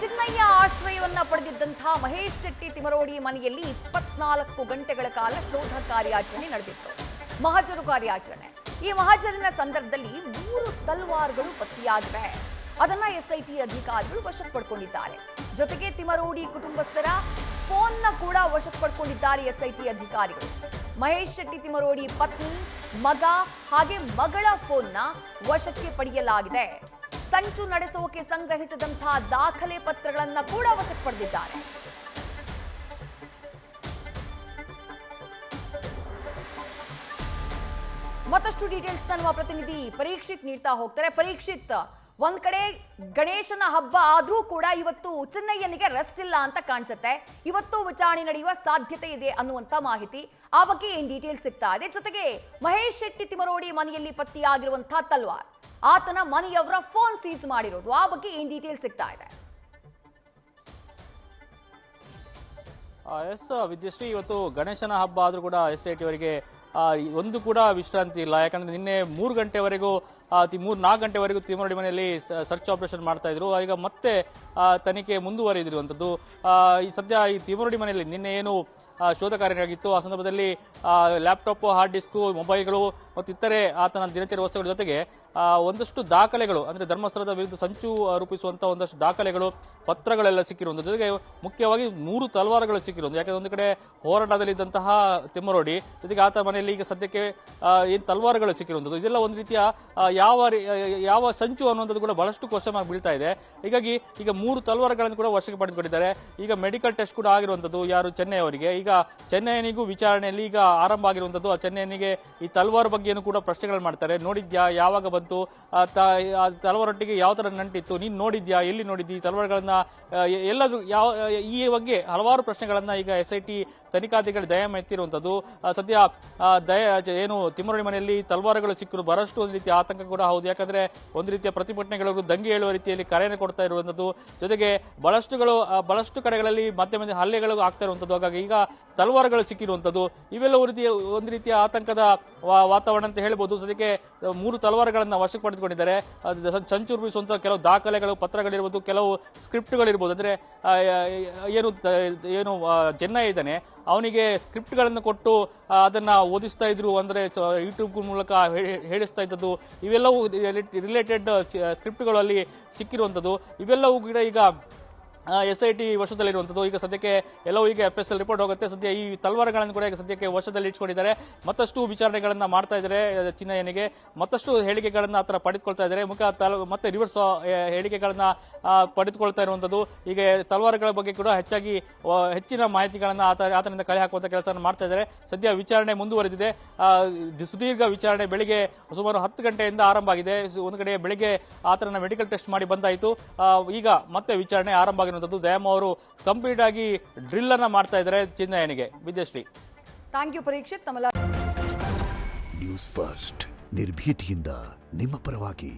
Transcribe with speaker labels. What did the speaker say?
Speaker 1: ಚಿನ್ನಯ್ಯ ಆಶ್ರಯವನ್ನ ಪಡೆದಿದ್ದಂತಹ ಮಹೇಶ್ ಶೆಟ್ಟಿ ತಿಮರೋಡಿ ಮನೆಯಲ್ಲಿ 24 ಗಂಟೆಗಳ ಕಾಲ ಶೋಧ ಕಾರ್ಯಾಚರಣೆ ನಡೆದಿತ್ತು. ಮಹಜರು ಕಾರ್ಯಾಚರಣೆ. ಈ ಮಹಜರಿನ ಸಂದರ್ಭದಲ್ಲಿ 3 ತಲ್ವಾರ್ಗಳು ಪತ್ತೆಯಾಗಿವೆ. ಅದನ್ನ ಎಸ್ಐಟಿ ಅಧಿಕಾರಿಗಳು ವಶಕ್ಕೆ ಪಡ್ಕೊಂಡಿದ್ದಾರೆ. ಜೊತೆಗೆ ತಿಮರೋಡಿ ಕುಟುಂಬಸ್ಥರ ಫೋನ್ನ ಕೂಡ ವಶಕ್ಕೆ ಪಡ್ಕೊಂಡಿದ್ದಾರೆ ಎಸ್ಐಟಿ ಅಧಿಕಾರಿಗಳು. ಮಹೇಶ್ ಶೆಟ್ಟಿ ತಿಮರೋಡಿ ಪತ್ನಿ, ಮಗ ಹಾಗೆ ಮಗಳ ಫೋನ್ನ ವಶಕ್ಕೆ ಪಡೆಯಲಾಗಿದೆ. ಸಂಚು ನಡೆಸೋಕೆ ಸಂಗ್ರಹಿಸಿದಂತಹ ದಾಖಲೆ ಪತ್ರಗಳನ್ನ ಕೂಡ ವಶಕ್ಕೆ ಪಡೆದಿದ್ದಾರೆ. ಮತ್ತಷ್ಟು ಡೀಟೇಲ್ಸ್ ನಮ್ಮ ಪ್ರತಿನಿಧಿ ಪರೀಕ್ಷಿತ್ ನೀಡ್ತಾ ಹೋಗ್ತಾರೆ. ಪರೀಕ್ಷಿತ್, ಒಂದ್ ಕಡೆ ಗಣೇಶನ ಹಬ್ಬ ಆದ್ರೂ ಕೂಡ ಇವತ್ತು ಚಿನ್ನಯ್ಯನಿಗೆ ರೆಸ್ಟ್ ಇಲ್ಲ ಅಂತ ಕಾಣಿಸುತ್ತೆ. ಇವತ್ತು ವಿಚಾರಣೆ ನಡೆಯುವ ಸಾಧ್ಯತೆ ಇದೆ ಅನ್ನುವಂತ ಮಾಹಿತಿ, ಆ ಬಗ್ಗೆ ಏನ್ ಡೀಟೇಲ್ಸ್ ಸಿಗ್ತಾ ಇದೆ? ಜೊತೆಗೆ ಮಹೇಶ್ ಶೆಟ್ಟಿ ತಿಮರೋಡಿ ಮನೆಯಲ್ಲಿ ಪತ್ತೆಯಾಗಿರುವಂತಹ ತಲ್ವಾರ್, ಆತನ ಮನೆಯವರ ಫೋನ್ ಸೀಸ್ ಮಾಡಿರೋದು, ಆ ಬಗ್ಗೆ ಏನ್ ಡೀಟೇಲ್ಸ್ ಸಿಗ್ತಾ ಇದೆ?
Speaker 2: ಎಸ್ ವಿದ್ಯಶ್ರೀ, ಇವತ್ತು ಗಣೇಶನ ಹಬ್ಬ ಆದ್ರೂ ಕೂಡ SIT ಅವರಿಗೆ ಒಂದು ಕೂಡ ವಿಶ್ರಾಂತಿ ಇಲ್ಲ. ಯಾಕಂದ್ರೆ ನಿನ್ನೆ 3 ಗಂಟೆವರೆಗೂ 4 ಗಂಟೆವರೆಗೂ ತಿಮರೋಡಿ ಮನೆಯಲ್ಲಿ ಸರ್ಚ್ ಆಪರೇಷನ್ ಮಾಡ್ತಾ ಇದ್ರು. ಈಗ ಮತ್ತೆ ತನಿಖೆ ಮುಂದುವರಿದಿರುವಂತದ್ದು. ಈ ಸದ್ಯ ಈ ತಿಮರೋಡಿ ಮನೆಯಲ್ಲಿ ನಿನ್ನೆ ಏನು ಶೋಧ ಕಾರ್ಯ ಆಗಿತ್ತು, ಆ ಸಂದರ್ಭದಲ್ಲಿ ಲ್ಯಾಪ್ಟಾಪ್, ಹಾರ್ಡ್ ಡಿಸ್ಕು, ಮೊಬೈಲ್ಗಳು ಮತ್ತು ಇತರೆ ಆತನ ದಿನಚರಿ ವಸ್ತುಗಳ ಜೊತೆಗೆ ಒಂದಷ್ಟು ದಾಖಲೆಗಳು, ಅಂದ್ರೆ ಧರ್ಮಸ್ಥಳದ ವಿರುದ್ಧ ಸಂಚು ರೂಪಿಸುವಂತಹ ಒಂದಷ್ಟು ದಾಖಲೆಗಳು, ಪತ್ರಗಳೆಲ್ಲ ಸಿಕ್ಕಿರುವುದು. ಜೊತೆಗೆ ಮುಖ್ಯವಾಗಿ 3 ತಲ್ವಾರ್ಗಳು ಸಿಕ್ಕಿರುವುದು. ಯಾಕಂದ್ರೆ ಒಂದು ಕಡೆ ಹೋರಾಟದಲ್ಲಿದ್ದಂತಹ ತಿಮರೋಡಿ, ಜೊತೆಗೆ ಆತ ಮನೆಯಲ್ಲಿ ಈಗ ಸದ್ಯಕ್ಕೆ ಏನು ತಲ್ವಾರ್ಗಳು ಸಿಕ್ಕಿರುವಂಥದ್ದು, ಇದೆಲ್ಲ ಒಂದು ರೀತಿಯ ಯಾವ ಸಂಚು ಅನ್ನುವಂಥದ್ದು ಕೂಡ ಬಹಳಷ್ಟು ಕ್ವಶನ್ ಮಾರ್ಕ್ ಬೀಳ್ತಾ ಇದೆ. ಹೀಗಾಗಿ ಈಗ 3 ತಲ್ವಾರ್ಗಳನ್ನು ಕೂಡ ವಶಕ್ಕೆ ಪಡೆದುಕೊಂಡಿದ್ದಾರೆ. ಈಗ ಮೆಡಿಕಲ್ ಟೆಸ್ಟ್ ಕೂಡ ಆಗಿರುವಂಥದ್ದು ಯಾರು ಚೆನ್ನೈ ಅವರಿಗೆ. ಈಗ ಚೆನ್ನೈನಿಗೂ ವಿಚಾರಣೆಯಲ್ಲಿ ಈಗ ಆರಂಭ ಆಗಿರುವಂಥದ್ದು. ಆ ಚೆನ್ನೈನಿಗೆ ಈ ತಲ್ವಾರ್ ಬಗ್ಗೆನೂ ಕೂಡ ಪ್ರಶ್ನೆಗಳು ಮಾಡ್ತಾರೆ. ನೋಡಿದ್ಯಾ, ಯಾವಾಗ ಬಂತು, ತಲ್ವಾರೊಟ್ಟಿಗೆ ಯಾವ ತರ ನಂಟಿತ್ತು, ನೀನು ನೋಡಿದ್ಯಾ, ಎಲ್ಲಿ ನೋಡಿದ್ದಿ, ತಲ್ವಾರ್ಗಳನ್ನ ಎಲ್ಲದು ಈ ಬಗ್ಗೆ ಹಲವಾರು ಪ್ರಶ್ನೆಗಳನ್ನ ಈಗ SIT ತನಿಖಾಧಿಕಾರಿ ದಯಾಮ್ ಎತ್ತಿರುವಂಥದ್ದು. ಸದ್ಯ ಏನು ತಿಮರೋಡಿ ಮನೆಯಲ್ಲಿ ತಲ್ವಾರ್ಗಳು ಸಿಕ್ಕರು ಬಹಳಷ್ಟು ಒಂದು ರೀತಿಯ ಆತಂಕ ಕೂಡ ಹೌದು. ಯಾಕಂದ್ರೆ ಒಂದು ರೀತಿಯ ಪ್ರತಿಭಟನೆಗಳು, ದಂಗೆ ಏಳುವ ರೀತಿಯಲ್ಲಿ ಕರೆಯನ್ನು ಕೊಡ್ತಾ ಇರುವಂಥದ್ದು. ಜೊತೆಗೆ ಬಹಳಷ್ಟು ಕಡೆಗಳಲ್ಲಿ ಮಧ್ಯೆ ಹಲ್ಲೆಗಳು ಆಗ್ತಾ ಇರುವಂಥದ್ದು. ಹಾಗಾಗಿ ಈಗ ತಲ್ವಾರ್ಗಳು ಸಿಕ್ಕಿರುವಂಥದ್ದು, ಇವೆಲ್ಲ ಒಂದು ರೀತಿಯ ಆತಂಕದ ವಾತಾವರಣ ಅಂತ ಹೇಳ್ಬೋದು. ಸದ್ಯಕ್ಕೆ 3 ತಲ್ವಾರ್ಗಳನ್ನ ವಶಕ್ಕೆ ಪಡೆದುಕೊಂಡಿದ್ದಾರೆ. ಸಂಚು ರೂಪಿಸುವಂತಹ ಕೆಲವು ದಾಖಲೆಗಳು, ಪತ್ರಗಳಿರ್ಬೋದು, ಕೆಲವು ಸ್ಕ್ರಿಪ್ಟ್ಗಳಿರ್ಬೋದು. ಅಂದ್ರೆ ಏನು ಚೆನ್ನೈ ಇದ್ದಾನೆ, ಅವನಿಗೆ ಸ್ಕ್ರಿಪ್ಟ್ಗಳನ್ನು ಕೊಟ್ಟು ಅದನ್ನ ಓದಿಸ್ತಾ ಇದ್ರು, ಅಂದ್ರೆ ಯೂಟ್ಯೂಬ್ ಮೂಲಕ ಹೇಳಿಸ್ತಾ ಇದ್ದದ್ದು, ಇವೆಲ್ಲವೂ ರಿಲೇಟೆಡ್ ಸ್ಕ್ರಿಪ್ಟ್ಗಳು ಅಲ್ಲಿ ಸಿಕ್ಕಿರುವಂಥದ್ದು. ಇವೆಲ್ಲವೂ ಕೂಡ ಈಗ SIT ವಶದಲ್ಲಿರುವಂಥದ್ದು. ಈಗ ಸದ್ಯಕ್ಕೆ ಎಲ್ಲವೂ ಈಗ FSL ರಿಪೋರ್ಟ್ ಹೋಗುತ್ತೆ. ಸದ್ಯ ಈ ತಲ್ವಾರ್ಗಳನ್ನು ಕೂಡ ಈಗ ಸದ್ಯಕ್ಕೆ ವಶದಲ್ಲಿ ಇಟ್ಕೊಂಡಿದ್ದಾರೆ. ಮತ್ತಷ್ಟು ವಿಚಾರಣೆಗಳನ್ನ ಮಾಡ್ತಾ ಇದ್ದಾರೆ. ಚಿನ್ನಯ್ಯನಿಗೆ ಮತ್ತಷ್ಟು ಹೇಳಿಕೆಗಳನ್ನ ಆತರ ಪಡೆದುಕೊಳ್ತಾ ಇದ್ದಾರೆ. ಮತ್ತೆ ರಿವರ್ಸ್ ಹೇಳಿಕೆಗಳನ್ನ ಪಡೆದುಕೊಳ್ತಾ ಇರುವಂಥದ್ದು. ಈಗ ತಲ್ವಾರ್ಗಳ ಬಗ್ಗೆ ಕೂಡ ಹೆಚ್ಚಿನ ಮಾಹಿತಿಗಳನ್ನ ಆತನಿಂದ ಕಲೆ ಹಾಕುವಂತ ಕೆಲಸವನ್ನು ಮಾಡ್ತಾ ಇದ್ದಾರೆ. ಸದ್ಯ ವಿಚಾರಣೆ ಮುಂದುವರೆದಿದೆ. ಸುದೀರ್ಘ ವಿಚಾರಣೆ ಬೆಳಿಗ್ಗೆ ಸುಮಾರು 10 ಗಂಟೆಯಿಂದ ಆರಂಭ ಆಗಿದೆ. ಒಂದು ಕಡೆ ಬೆಳಿಗ್ಗೆ ಆತನ ಮೆಡಿಕಲ್ ಟೆಸ್ಟ್ ಮಾಡಿ ಬಂದಾಯಿತು. ಈಗ ಮತ್ತೆ ವಿಚಾರಣೆ ಆರಂಭ ಆಗಿರುವಂಥದ್ದು. ದಯಾಮ್ ಅವರು ಕಂಪ್ಲೀಟ್ ಆಗಿ ಡ್ರಿಲ್ ಅನ್ನ ಮಾಡ್ತಾ ಇದ್ದಾರೆ ಚಿನ್ನಯ್ಯನಿಗೆ. Vidyashree,
Speaker 1: thank you Parikshit.
Speaker 3: News first, ನಿರ್ಭೀತಿಯಿಂದ ನಿಮ್ಮ ಪರವಾಗಿ.